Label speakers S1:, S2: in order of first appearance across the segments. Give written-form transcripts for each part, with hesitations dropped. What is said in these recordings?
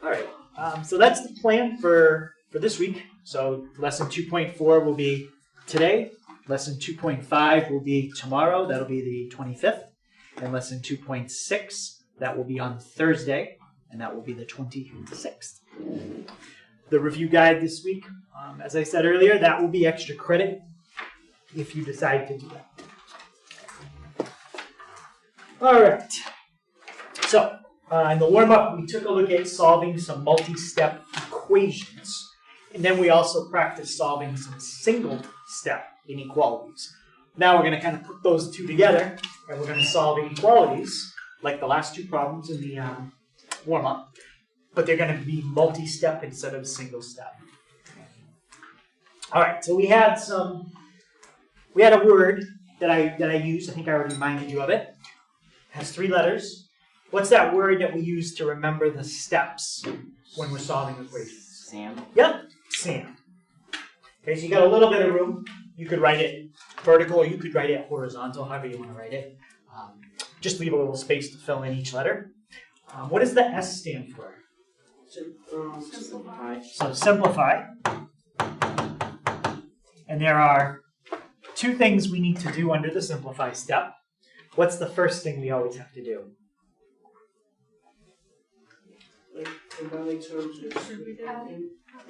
S1: All right. So that's the plan for this week. So lesson 2.4 will be today. Lesson 2.5 will be tomorrow. That'll be the 25th. And lesson 2.6, that will be on Thursday. And that will be the 26th. The review guide this week, as I said earlier, that will be extra credit if you decide to do that. All right. So in the warm-up, we took a look at solving some multi-step equations. And then we also practiced solving some single-step inequalities. Now we're going to kind of put those two together, and we're going to solve inequalities, like the last two problems in the warm-up. But they're going to be multi-step instead of single-step. All right, so we had a word that I used. I think I already reminded you of it. It has 3 letters. What's that word that we use to remember the steps when we're solving equations?
S2: Sam.
S1: Yep, Sam. Okay, so you got a little bit of room. You could write it vertical, or you could write it horizontal, however you want to write it. Just leave a little space to fill in each letter. What does the S stand for?
S2: Simplify.
S1: So simplify. And there are 2 things we need to do under the simplify step. What's the first thing we always have to do?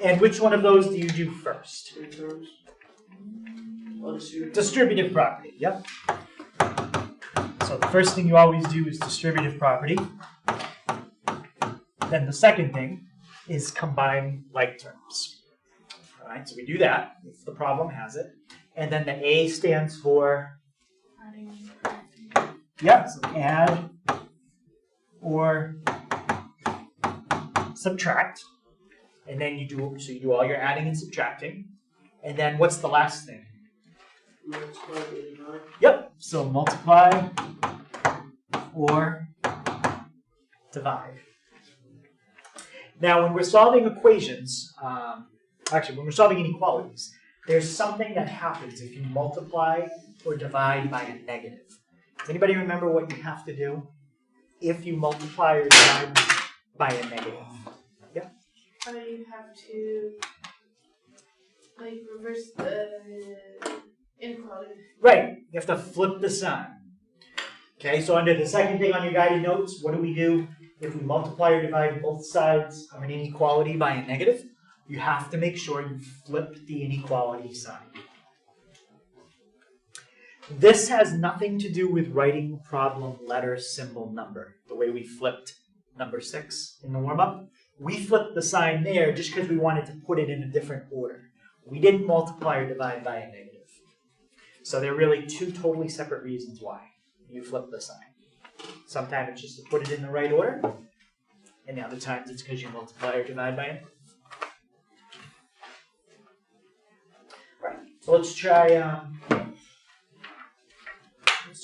S1: And which one of those do you do first? Distributive property, yep. So the first thing you always do is distributive property. Then the second thing is combine like terms. All right, so we do that if the problem has it. And then the A stands for? Yep, so add or subtract. And then you do all your adding and subtracting. And then what's the last thing?
S3: Multiply.
S1: Yep, so multiply or divide. Now, when we're solving equations, when we're solving inequalities, there's something that happens if you multiply or divide by a negative. Does anybody remember what you have to do if you multiply or divide by a negative? Yeah?
S3: You have to reverse the inequality.
S1: Right, you have to flip the sign. Okay, so under the second thing on your guided notes, what do we do if we multiply or divide both sides of an inequality by a negative? You have to make sure you flip the inequality sign. This has nothing to do with writing problem, letter, symbol, number, the way we flipped number 6 in the warm-up. We flipped the sign there just because we wanted to put it in a different order. We didn't multiply or divide by a negative. So there are really 2 totally separate reasons why you flip the sign. Sometimes it's just to put it in the right order, and the other times it's because you multiply or divide by it. All right, so let's try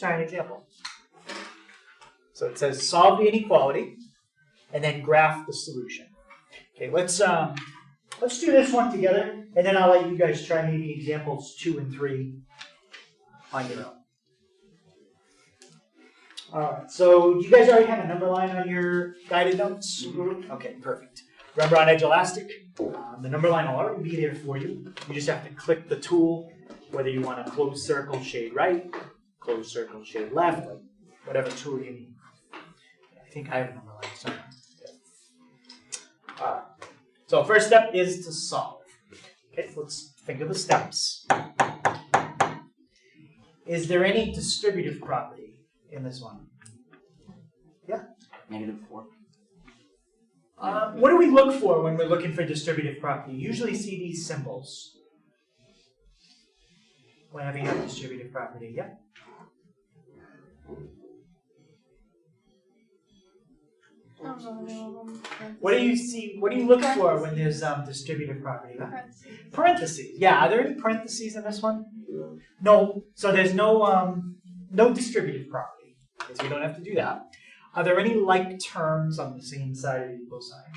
S1: an example. So it says solve the inequality, and then graph the solution. Okay, let's do this one together, and then I'll let you guys try maybe examples 2 and 3 on your own. All right, so you guys already have a number line on your guided notes? Mm-hmm. Okay, perfect. Remember on Edge Elastic, the number line will already be there for you. You just have to click the tool, whether you want a closed circle, shade right, closed circle, shade left, like whatever tool you need. I think I have a number line somewhere. All right. So first step is to solve. Okay, let's think of the steps. Is there any distributive property in this one? Yeah?
S2: -4.
S1: What do we look for when we're looking for distributive property? You usually see these symbols whenever you have distributive property. Yeah? What do you see? What do you look for when there's distributive property? Huh? Parentheses. Yeah. Are there any parentheses in this one? No. So there's no distributive property. So we don't have to do that. Are there any like terms on the same side of the equal sign?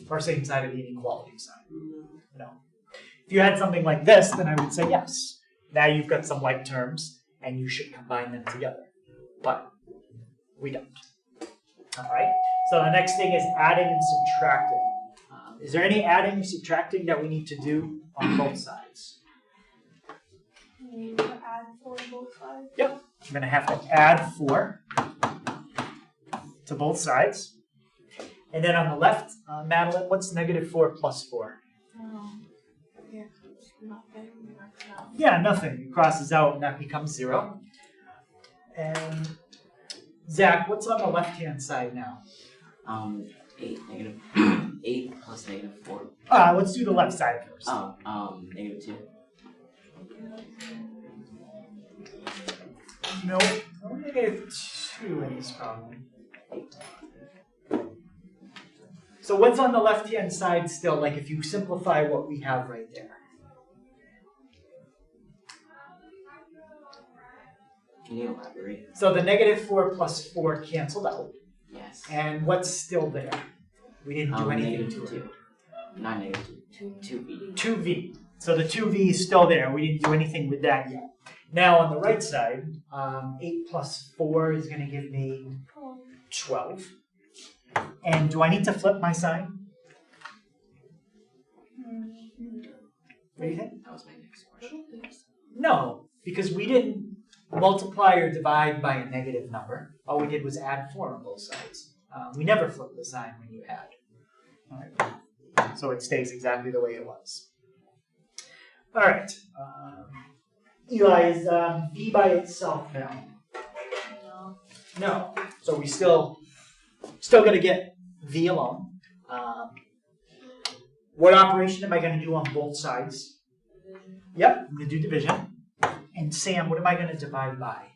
S1: Or same side of the inequality sign? No. If you had something like this, then I would say yes. Now you've got some like terms, and you should combine them together. But we don't. All right. So the next thing is adding and subtracting. Is there any adding or subtracting that we need to do on both sides?
S3: You need to add 4 on both sides.
S1: Yep. I'm going to have to add 4 to both sides. And then on the left, Madeline, what's negative 4 plus 4?
S3: Yeah, nothing.
S1: Yeah, nothing. It crosses out and that becomes 0. And Zach, what's on the left-hand side now?
S2: 8 negative 8 plus negative 4.
S1: Let's do the left side first.
S2: Negative 2.
S1: No negative 2 in this problem. So what's on the left-hand side still, like if you simplify what we have right there?
S2: Can you elaborate?
S1: So the negative 4 plus 4 canceled out.
S2: Yes.
S1: And what's still there? We didn't do anything
S2: negative
S1: to
S2: 2. Not negative 2. 2v.
S1: 2v. So the 2v is still there. We didn't do anything with that yet. Now on the right side, 8 plus 4 is going to give me 12. And do I need to flip my sign? What do you think?
S2: That was my next question.
S1: No, because we didn't multiply or divide by a negative number. All we did was add 4 on both sides. We never flipped the sign when you add. All right. So it stays exactly the way it was. All right. Eli, is b by itself now? No. So we still going to get v alone. What operation am I going to do on both sides? Yep, I'm going to do division. And Sam, what am I going to divide by?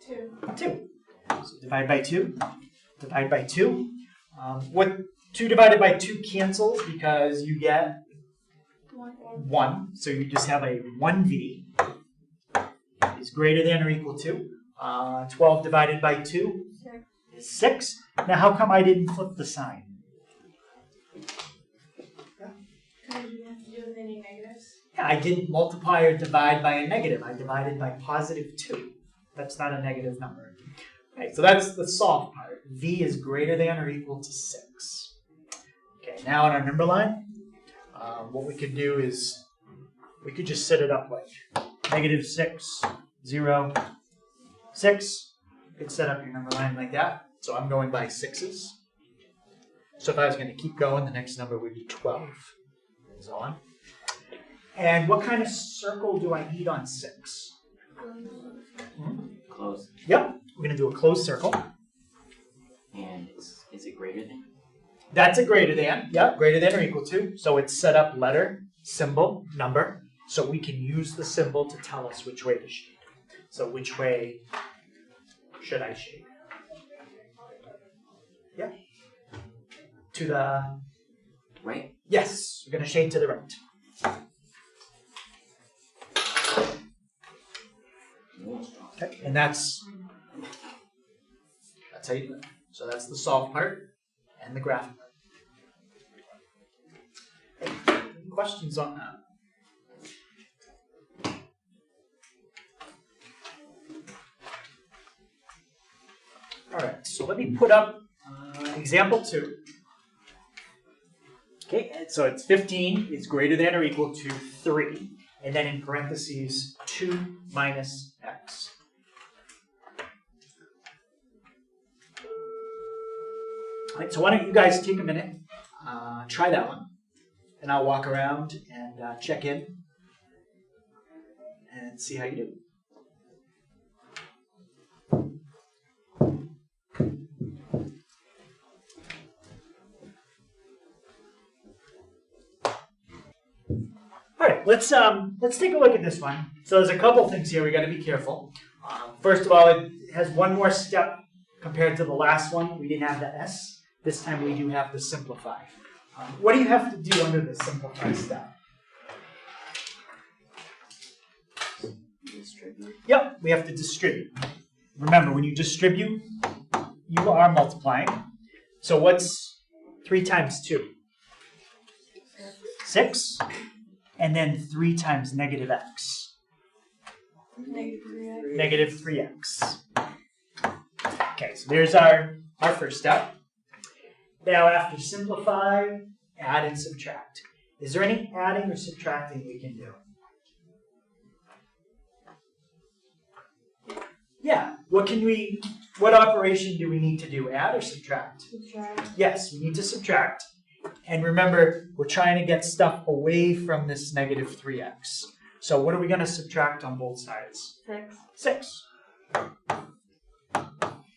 S3: 2.
S1: 2. So divide by 2. Divide by 2. What 2 divided by 2 cancels because you get 1. So you just have a 1v is greater than or equal to. 12 divided by 2 is 6. Now how come I didn't flip the sign?
S3: Because you have to do with any negatives.
S1: Yeah, I didn't multiply or divide by a negative. I divided by positive 2. That's not a negative number. Okay, so that's the solve part. V is greater than or equal to 6. Okay, now on our number line, what we could do is we could just set it up like negative 6, 0, 6. You could set up your number line like that. So I'm going by 6s. So if I was going to keep going, the next number would be 12. And so on. And what kind of circle do I need on 6?
S2: Close.
S1: Yep, we're going to do a closed circle.
S2: And is it greater than?
S1: That's a greater than. Yep, greater than or equal to. So it's set up letter, symbol, number. So we can use the symbol to tell us which way to shade. So which way should I shade? Yeah. To the
S2: Right?
S1: yes, we're going to shade to the right. Okay, and that's how you do it. So that's the solve part and the graph part. Hey, any questions on that? All right, so let me put up example 2. Okay, and so it's 15 is greater than or equal to 3, and then in parentheses 2 minus x. All right, so why don't you guys take a minute, try that one, and I'll walk around and check in and see how you do. All right, let's take a look at this one. So there's a couple things here we got to be careful. First of all, it has one more step compared to the last one. We didn't have the S. This time we do have to simplify. What do you have to do under the simplify step?
S2: Distribute.
S1: Yep, we have to distribute. Remember, when you distribute, you are multiplying. So what's 3 times 2? 6. And then 3 times negative x.
S3: Negative 3x.
S1: Negative 3x. Okay, so there's our our first step. Now after simplify, add and subtract. Is there any adding or subtracting we can do? Yeah, what operation do we need to do? Add or subtract?
S3: Subtract.
S1: Yes, we need to subtract. And remember, we're trying to get stuff away from this negative 3x. So what are we going to subtract on both sides?
S3: 6.
S1: 6.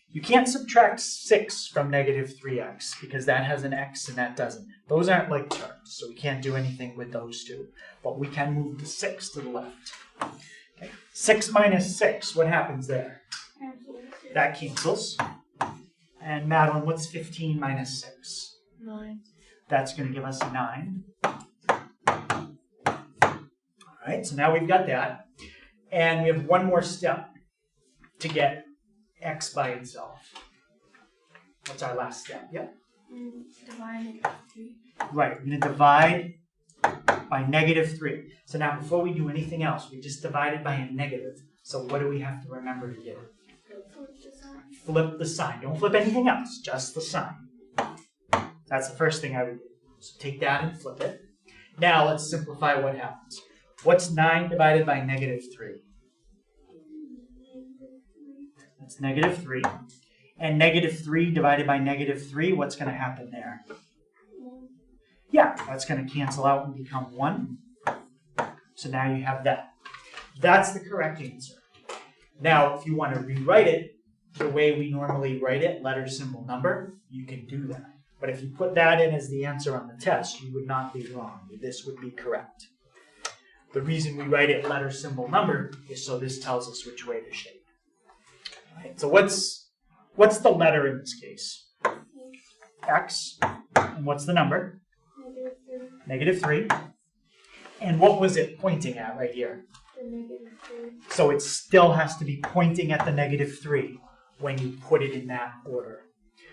S1: You can't subtract 6 from negative 3x because that has an x and that doesn't. Those aren't like terms, so we can't do anything with those two. But we can move the 6 to the left. Okay. 6 minus 6, what happens there? That cancels. And Madeline, what's 15 minus 6?
S3: 9.
S1: That's going to give us 9. All right, so now we've got that. And we have one more step to get x by itself. What's our last step? Yeah?
S3: Divide 3.
S1: Right, we're going to divide by negative 3. So now before we do anything else, we just divided by a negative. So what do we have to remember to do? Flip the sign. Don't flip anything else, just the sign. That's the first thing I would do. So take that and flip it. Now let's simplify what happens. What's 9 divided by negative 3? That's negative 3. And negative 3 divided by negative 3, what's going to happen there? Yeah, that's going to cancel out and become 1. So now you have that. That's the correct answer. Now, if you want to rewrite it the way we normally write it, letter, symbol, number, you can do that. But if you put that in as the answer on the test, you would not be wrong. This would be correct. The reason we write it letter, symbol, number is so this tells us which way to shape. All right, so what's the letter in this case? X. And what's the number? Negative 3. And what was it pointing at right here?
S3: The negative 3.
S1: So it still has to be pointing at the negative 3 when you put it in that order.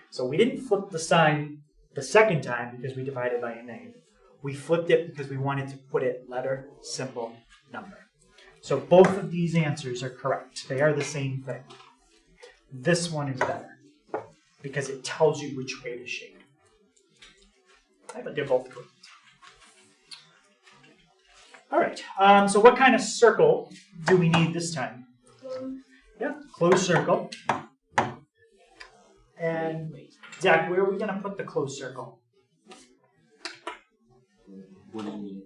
S1: So we didn't flip the sign the second time because we divided by a negative. We flipped it because we wanted to put it letter, symbol, number. So both of these answers are correct. They are the same thing. This one is better because it tells you which way to shape. But they're both correct. All right, so what kind of circle do we need this time? Yeah, closed circle. And Zach, where are we going to put the closed circle?
S2: What do you mean?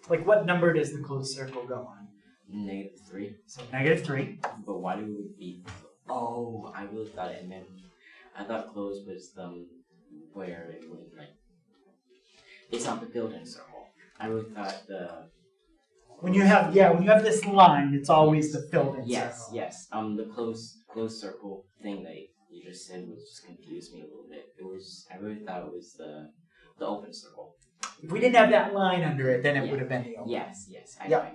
S1: Like what number does the closed circle go on?
S2: Negative 3.
S1: So negative 3.
S2: But why do it be? Oh, I really thought it meant. I thought closed was where it would it's not the filled-in circle. I really thought
S1: when you have this line, it's always the filled-in circle.
S2: Yes. The closed circle thing that you just said was just confused me a little bit. I really thought it was the open circle.
S1: If we didn't have that line under it, then it would have been the open.
S2: Yes. I
S1: Yep.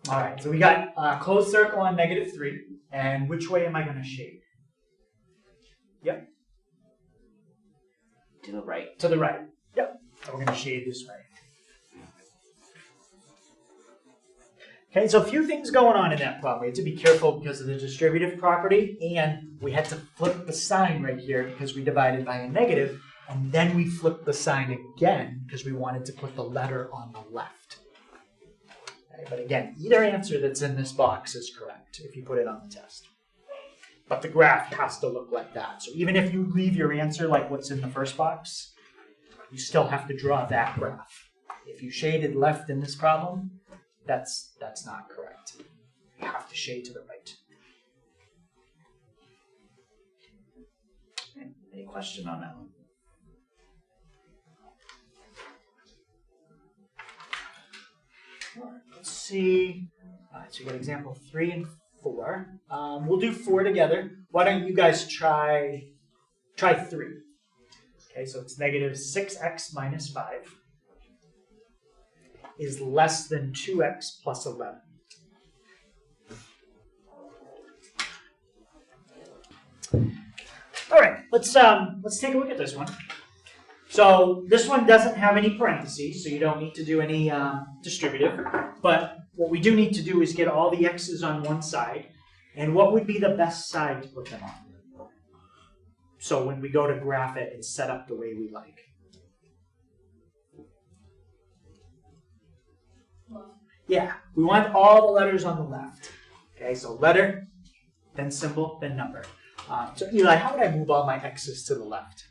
S1: All right, so we got closed circle on negative 3. And which way am I going to shape? Yep.
S2: To the right.
S1: To the right. Yep. So we're going to shade this way. Okay, so a few things going on in that problem. We had to be careful because of the distributive property, and we had to flip the sign right here because we divided by a negative, and then we flipped the sign again because we wanted to put the letter on the left. Okay, but again, either answer that's in this box is correct if you put it on the test. But the graph has to look like that. So even if you leave your answer like what's in the first box, you still have to draw that graph. If you shaded left in this problem, that's not correct. You have to shade to the right. Any question on that one? All right, let's see. All right, so we got example 3 and 4. We'll do 4 together. Why don't you guys try 3? Okay, so it's negative 6x minus 5 is less than 2x plus 11. All right, let's take a look at this one. So this one doesn't have any parentheses, so you don't need to do any distributive. But what we do need to do is get all the x's on one side. And what would be the best side to put them on? so when we go to graph it, it's set up the way we like. Yeah, we want all the letters on the left. Okay, so letter, then symbol, then number. So Eli, how would I move all my x's to the left?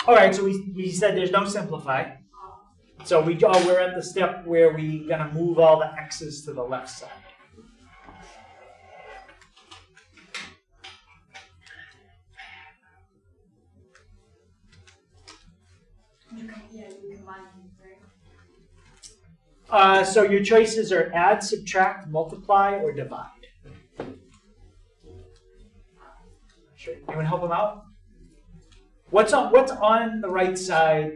S1: All right, so we said there's no simplify. So we're at the step where we're gonna move all the x's to the left side. So your choices are add, subtract, multiply, or divide. Sure. Anyone help them out? What's on the right side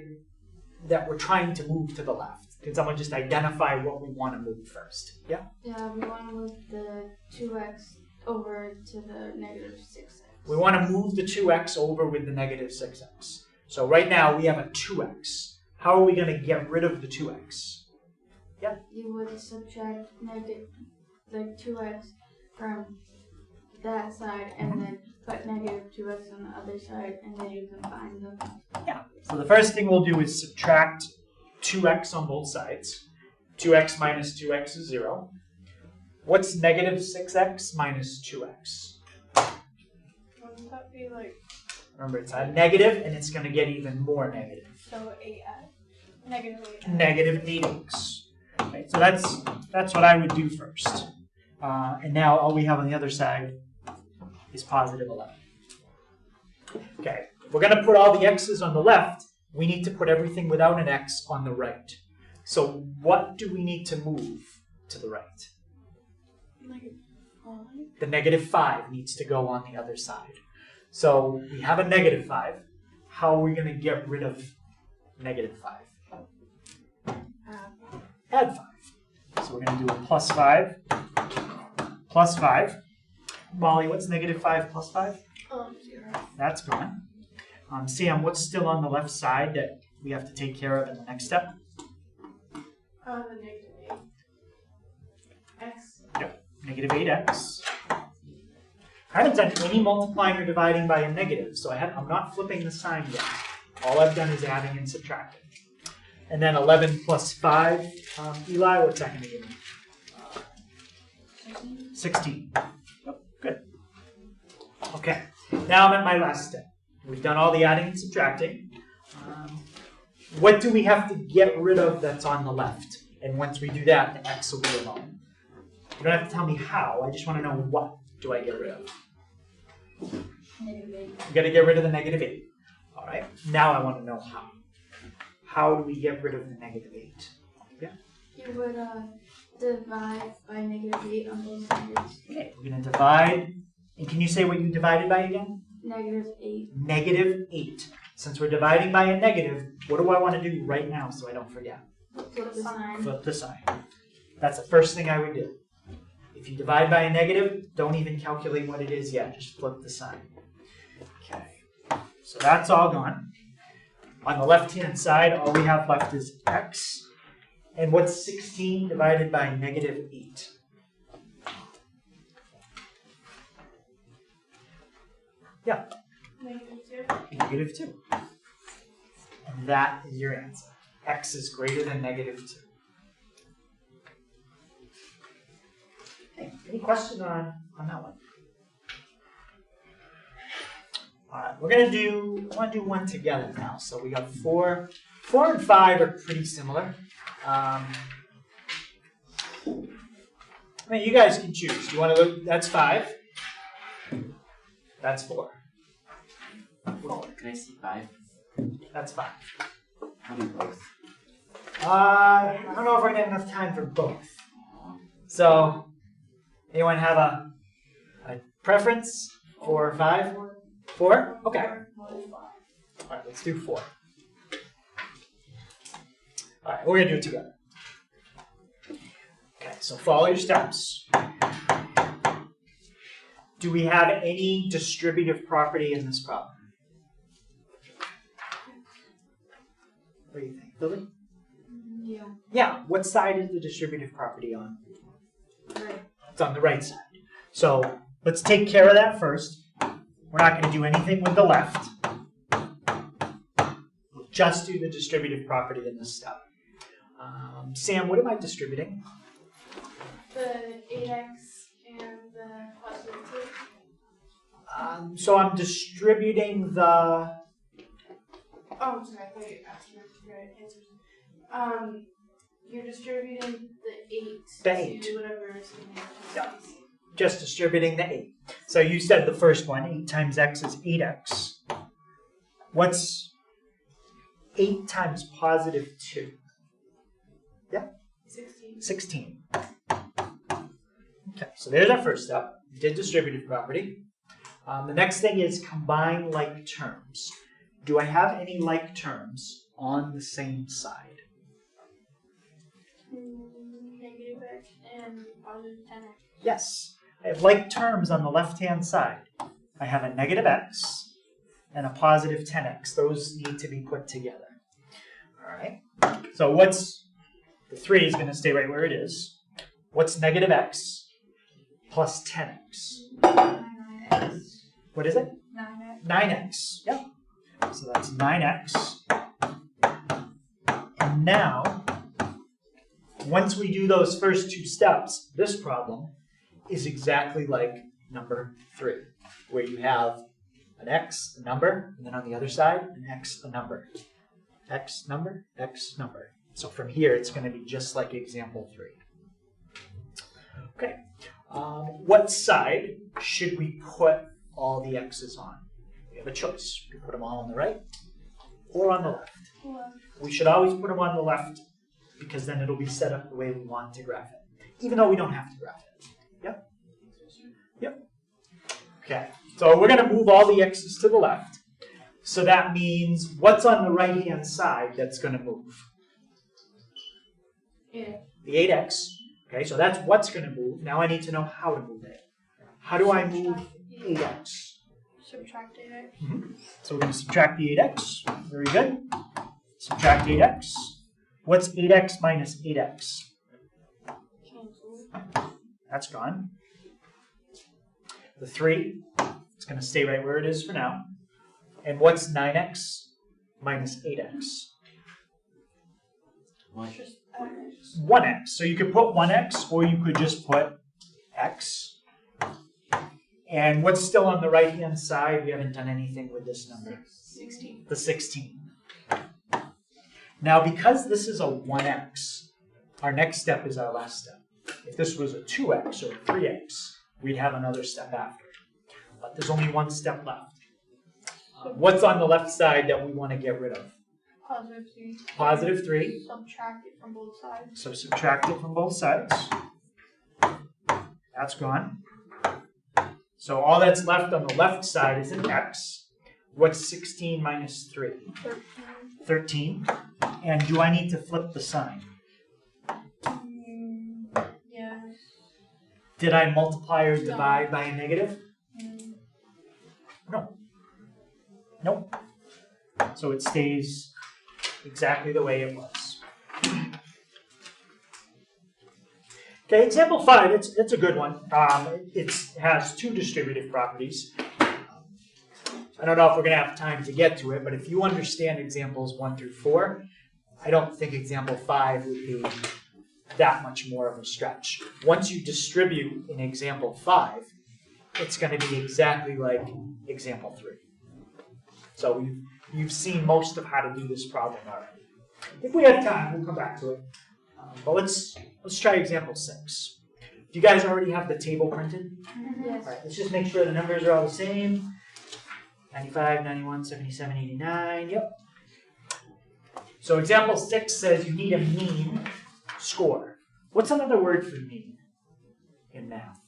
S1: that we're trying to move to the left? Can someone just identify what we want to move first? Yeah?
S4: Yeah, we want to move the 2x over to the negative 6x.
S1: We want to move the 2x over with the negative 6x. So right now we have a 2x. How are we going to get rid of the 2x? Yeah?
S4: You would subtract negative, like 2x from that side and then put negative 2x on the other side and then you combine them.
S1: Yeah. So the first thing we'll do is subtract 2x on both sides. 2x minus 2x is 0. What's negative 6x minus 2x?
S3: Wouldn't that be like,
S1: Remember, it's a negative, and it's going to get even more negative.
S3: so 8x? Negative 8x.
S1: Negative 8x. Right, so that's what I would do first. And now all we have on the other side is positive 11. Okay, if we're going to put all the x's on the left, we need to put everything without an x on the right. So what do we need to move to the right?
S3: Negative 5.
S1: The negative 5 needs to go on the other side. So we have a negative 5. How are we going to get rid of negative 5? Add 5. So we're going to do a plus 5. Plus 5. Molly, what's negative 5 plus 5?
S3: 0.
S1: That's gone. Sam, what's still on the left side that we have to take care of in the next step?
S3: The negative 8. X.
S1: Yep. Negative 8x. I haven't done any multiplying or dividing by a negative, so I'm not flipping the sign yet. All I've done is adding and subtracting. And then 11 plus 5. Eli, what's that going to give me? 16. Yep, good. Okay, now I'm at my last step. We've done all the adding and subtracting. What do we have to get rid of that's on the left? And once we do that, the x will be alone. You don't have to tell me how, I just want to know what do I get rid of.
S4: Negative 8.
S1: You got to get rid of the negative 8. All right, now I want to know how. How do we get rid of the negative 8? Yeah?
S4: You would divide by negative 8 on both sides.
S1: Okay, we're going to divide. And can you say what you divided by again?
S4: Negative 8.
S1: Negative 8. Since we're dividing by a negative, what do I want to do right now so I don't forget?
S4: Flip the sign.
S1: Flip the sign. That's the first thing I would do. If you divide by a negative, don't even calculate what it is yet. Just flip the sign. Okay. So that's all gone. On the left-hand side, all we have left is x. And what's 16 divided by negative 8? Yeah.
S3: Negative 2.
S1: Negative 2. And that is your answer. X is greater than negative 2. Okay, any question on that one? All right, I want to do one together now. So we got 4. 4 and 5 are pretty similar. I mean, you guys can choose. Do you want to look? That's 5. That's 4.
S2: Can I see 5?
S1: That's 5.
S2: How do both?
S1: I don't know if we're gonna have enough time for both. So, anyone have a preference for 5? 4? Okay. All right, let's do 4. All right, we're gonna do it together. Okay, so follow your steps. Do we have any distributive property in this problem? What do you think, Lily?
S4: Yeah.
S1: Yeah, what side is the distributive property on?
S4: Right.
S1: It's on the right side. So let's take care of that first. We're not going to do anything with the left. We'll just do the distributive property in this step. Sam, what am I distributing?
S3: The 8x and the positive 2.
S1: So I'm distributing the...
S3: Oh, sorry, I thought you asked me for answers. You're distributing the 8
S1: The 8.
S3: to whatever is in there.
S1: Yeah. Just distributing the 8. So you said the first one, 8 times x is 8x. What's 8 times positive 2?
S3: 16.
S1: 16. Okay, so there's our first step. We did distributive property. The next thing is combine like terms. Do I have any like terms on the same side?
S3: Negative x and positive 10x.
S1: Yes. I have like terms on the left-hand side. I have a negative x and a positive 10x. Those need to be put together. All right. So what's the 3 is going to stay right where it is. What's negative x plus 10x?
S3: 9x.
S1: What is it?
S3: 9x.
S1: 9x. Yep. So that's 9x. And now, once we do those first 2 steps, this problem is exactly like number 3, where you have an x, a number, and then on the other side, an x, a number. X number, x number. So from here, it's going to be just like example 3. Okay. What side should we put all the x's on? We have a choice. We put them all on the right or on the left. We should always put them on the left because then it'll be set up the way we want to graph it, even though we don't have to graph it. Yep? Yep. Okay, so we're going to move all the x's to the left. So that means what's on the right-hand side that's going to move?
S3: Yeah.
S1: The 8x. Okay, so that's what's going to move. Now I need to know how to move it. How do I move 8x?
S3: Subtract 8x.
S1: So we're going to subtract the 8x. Very good. Subtract 8x. What's 8x minus 8x?
S3: Cancel.
S1: That's gone. The 3, it's going to stay right where it is for now. And what's 9x minus 8x?
S3: Just x.
S1: 1x. So you could put 1x or you could just put x. And what's still on the right-hand side? We haven't done anything with this number.
S2: 16.
S1: The 16. Now, because this is a 1x, our next step is our last step. If this was a 2x or a 3x, we'd have another step after. But there's only one step left. What's on the left side that we want to get rid of?
S3: Positive 3.
S1: Positive 3.
S3: Subtract it from both sides.
S1: So subtract it from both sides. That's gone. So all that's left on the left side is an x. What's 16 minus 3?
S3: 13.
S1: 13. And do I need to flip the sign?
S3: Yes.
S1: Did I multiply or divide by a negative? No. Nope. So it stays exactly the way it was. Okay, example 5, it's a good one. It has 2 distributive properties. I don't know if we're going to have time to get to it, but if you understand examples 1 through 4, I don't think example 5 would be that much more of a stretch. Once you distribute in example 5, it's going to be exactly like example 3. So you've seen most of how to do this problem already. If we have time, we'll come back to it. But let's try example 6. Do you guys already have the table printed?
S3: Yes.
S1: All right, let's just make sure the numbers are all the same. 95, 91, 77, 89, yep. So example 6 says you need a mean score. What's another word for mean in math?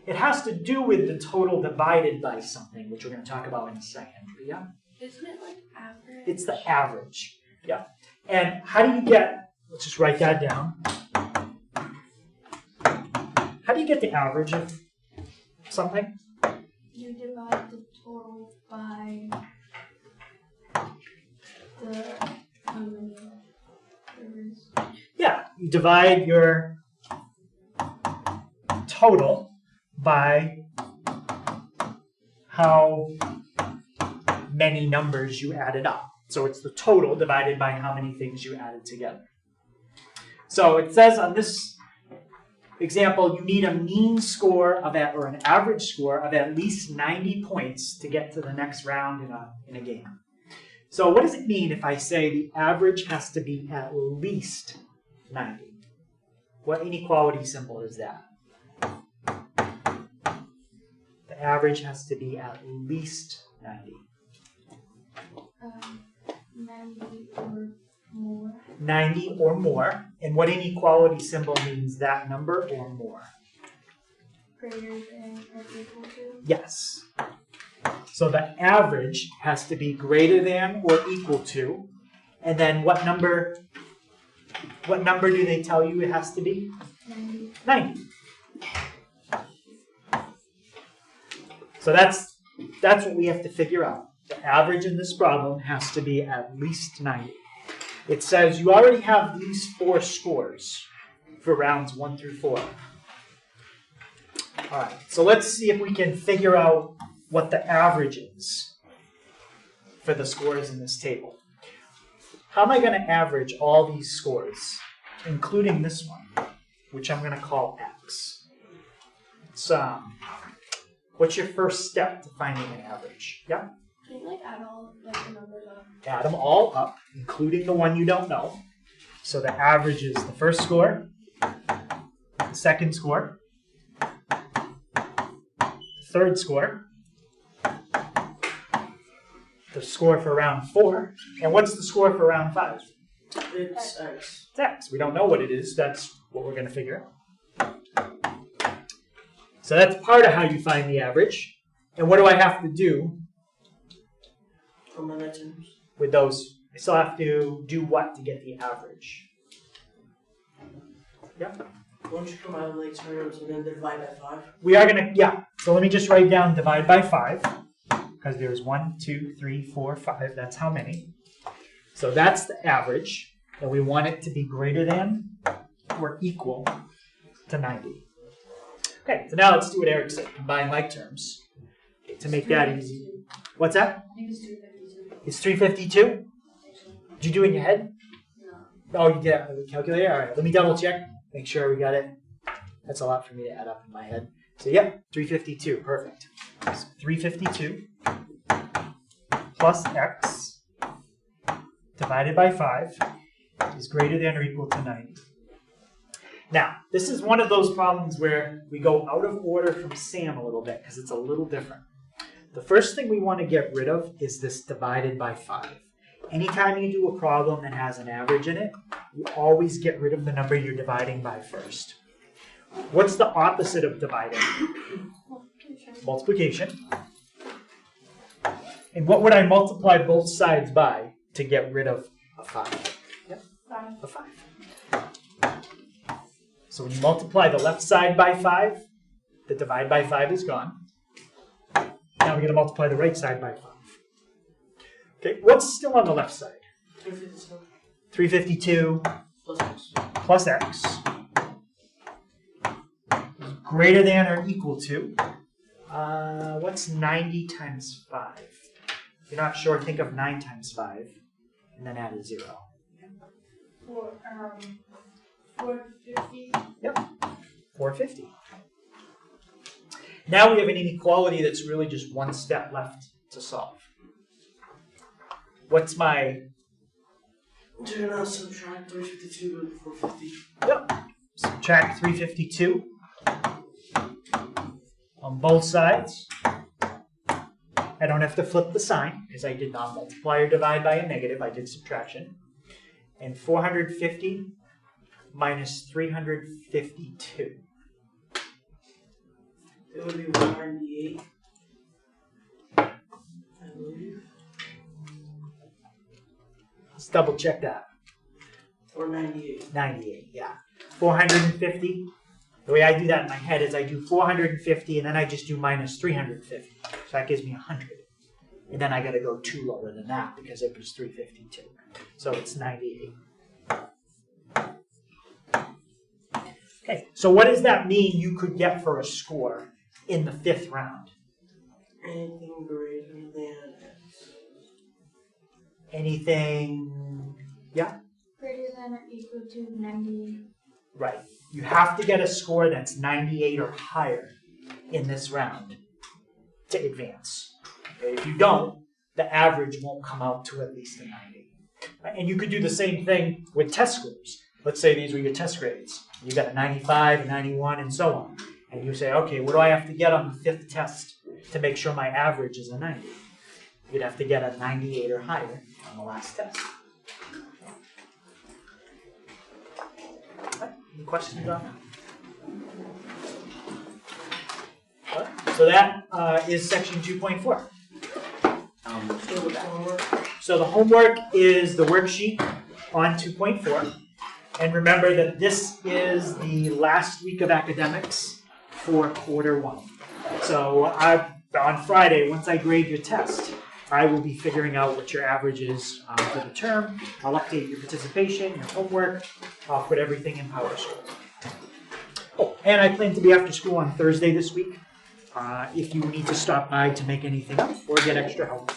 S1: It has to do with the total divided by something, which we're going to talk about in a second. Yeah?
S3: Isn't it like average?
S1: It's the average. Yeah. And how do you get, let's just write that down. How do you get the average of something?
S4: You divide the total by the how many numbers?
S1: Yeah, you divide your total by how many numbers you added up. So it's the total divided by how many things you added together. So it says on this example, you need a mean score of or an average score of at least 90 points to get to the next round in a game. So what does it mean if I say the average has to be at least 90? What inequality symbol is that? The average has to be at least 90.
S4: 90 or more.
S1: 90 or more. And what inequality symbol means that number or more?
S4: Greater than or equal to.
S1: Yes. So the average has to be greater than or equal to. And then what number do they tell you it has to be?
S4: 90.
S1: 90. So that's what we have to figure out. The average in this problem has to be at least 90. It says you already have these 4 scores for rounds 1 through 4. All right, so let's see if we can figure out what the average is for the scores in this table. How am I going to average all these scores, including this one, which I'm going to call X? So, what's your first step to finding an average? Yeah?
S3: Can you like add all like the numbers up?
S1: Add them all up, including the one you don't know. So the average is the first score, the second score, the third score, the score for round 4, and what's the score for round 5?
S2: It's X.
S1: It's X. We don't know what it is. That's what we're going to figure out. So that's part of how you find the average. And what do I have to do with those? I still have to do what to get the average? Yeah?
S5: Won't you come out of like terms and then divide by 5?
S1: We are going to, yeah. So let me just write down divide by 5. Because there's 1, 2, 3, 4, 5. That's how many. So that's the average. And we want it to be greater than or equal to 90. Okay, so now let's do what Eric said. Combine like terms. Okay, to make that easy. What's that?
S3: I think it's 352.
S1: It's 352? Did you do it in your head?
S3: No.
S1: Oh, you did it with a calculator? All right, let me double check. Make sure we got it. That's a lot for me to add up in my head. So, yep, 352. Perfect. So 352 plus X divided by 5 is greater than or equal to 90. Now, this is one of those problems where we go out of order from Sam a little bit because it's a little different. The first thing we want to get rid of is this divided by 5. Anytime you do a problem that has an average in it, you always get rid of the number you're dividing by first. What's the opposite of dividing? Multiplication. And what would I multiply both sides by to get rid of a 5? Yep,
S3: 5.
S1: a 5. So when you multiply the left side by 5, the divide by 5 is gone. Now we're going to multiply the right side by 5. Okay, what's still on the left side? 352
S5: Plus X.
S1: plus X is greater than or equal to, what's 90 times 5? If you're not sure, think of 9 times 5 and then add a 0.
S3: 450.
S1: Yep, 450. Now we have an inequality that's really just one step left to solve. What's my...
S5: Do you now subtract 352 with 450?
S1: Yep. Subtract 352 on both sides. I don't have to flip the sign because I did not multiply or divide by a negative. I did subtraction. And 450 minus 352.
S5: It would be 198. I believe.
S1: Let's double check that.
S5: Or 98.
S1: 98, yeah. 450. The way I do that in my head is I do 450 and then I just do minus 350. So that gives me 100. And then I got to go 2 lower than that because it was 352. So it's 98. Okay, so what does that mean you could get for a score in the 5th round?
S5: Anything greater than X.
S1: Anything, yeah?
S4: Greater than or equal to 90.
S1: Right. You have to get a score that's 98 or higher in this round to advance. Okay, if you don't, the average won't come out to at least a 90. Right? And you could do the same thing with test scores. Let's say these were your test grades. You got a 95, a 91, and so on. And you say, okay, what do I have to get on the 5th test to make sure my average is a 90? You'd have to get a 98 or higher on the last test. Any questions on that? So that is section 2.4. So the homework is the worksheet on 2.4. And remember that this is the last week of academics for quarter 1. So on Friday, once I grade your test, I will be figuring out what your average is for the term. I'll update your participation, your homework. I'll put everything in PowerSchool. Oh, and I plan to be after school on Thursday this week if you need to stop by to make anything up or get extra help.